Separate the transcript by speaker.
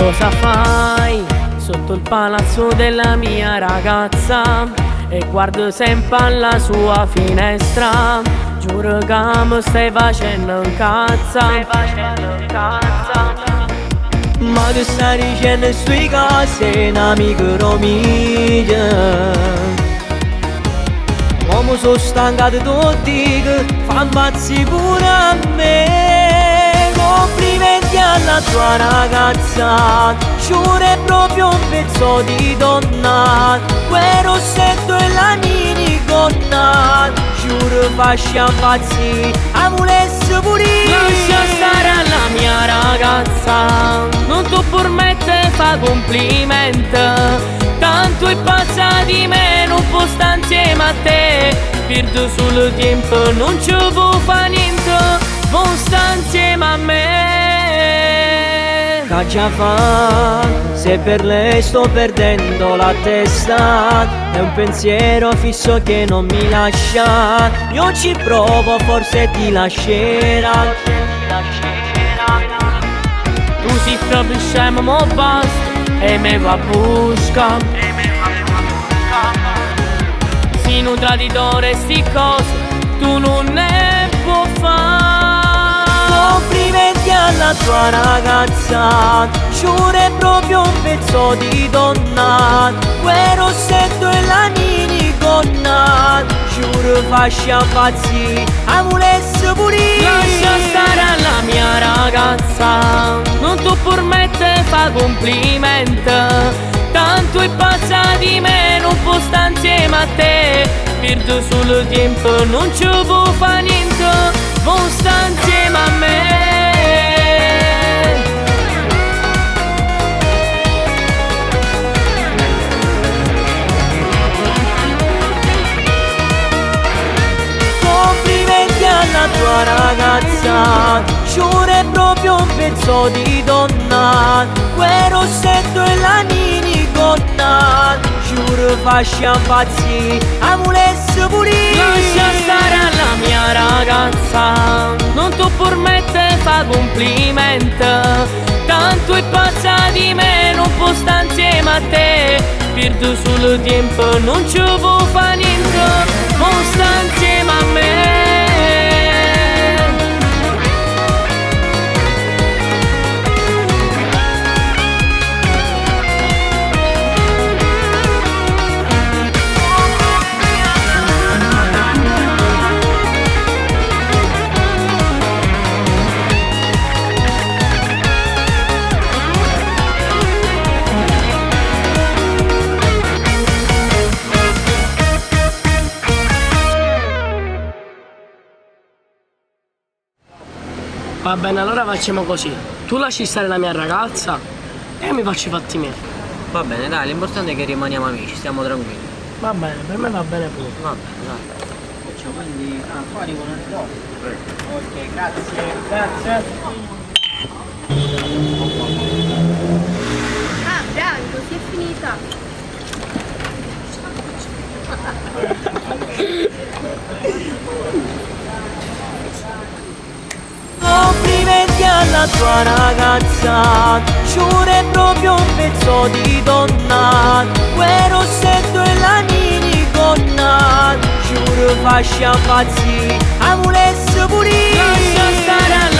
Speaker 1: Cosa fai sotto il palazzo della mia ragazza? E guardo sempre alla sua finestra. Giuro che mi stai facendo un cazzo.
Speaker 2: Ma che stai dicendo queste cose, un amico romiglia? Uomo sono stancato tutti che fa impazzi pure a me. Complimenti alla tua ragazza, giuro è proprio un pezzo di donna. Quel rossetto e la minigonna, giuro fascia impazzi, a volesse pure.
Speaker 1: Lascia stare alla mia ragazza, non tu permette fa complimenti. Tanto è pazza di me, non può stare insieme a te. Perdo sul tempo, non ci può fa niente, non sta insieme a me.
Speaker 2: Che già fa, se per lei sto perdendo la testa, è un pensiero fisso che non mi lascia. Io ci provo, forse ti lascerà.
Speaker 1: Tu sei proprio scemo, mo basta, e me va a busca. Sei un traditore, sti cose tu non ne puoi fare.
Speaker 2: Complimenti alla tua ragazza, giuro è proprio un pezzo di donna. Quel rossetto e la minigonna, giuro fascia impazzi, a volesse pure.
Speaker 1: Lascia stare alla mia ragazza, non tu permette fa complimenti. Tanto è pazza di me, non può stare insieme a te. Perdo sul tempo, non ci può fa niente, non sta insieme a me.
Speaker 2: Complimenti alla tua ragazza, giuro è proprio un pezzo di donna. Quel rossetto e la minigonna, giuro fascia impazzi, a volesse pure.
Speaker 1: Lascia stare alla mia ragazza, non tu permette fa complimenti. Tanto è pazza di me, non può stare insieme a te. Perdo sul tempo, non ci può fa niente, non sta insieme a me. Va bene, allora facciamo così. Tu lasci stare la mia ragazza e io mi faccio i fatti miei.
Speaker 3: Va bene, dai, l'importante è che rimaniamo amici, stiamo tranquilli.
Speaker 1: Va bene, per me va bene pure.
Speaker 3: Va bene, dai.
Speaker 2: Facciamo quindi fuori con il gol. Ok, grazie.
Speaker 1: Grazie.
Speaker 4: Ah, bravi, così è finita.
Speaker 2: Complimenti alla tua ragazza, giuro è proprio un pezzo di donna. Quel rossetto e la minigonna, giuro fascia impazzi, a volesse pure.
Speaker 1: Lascia stare alla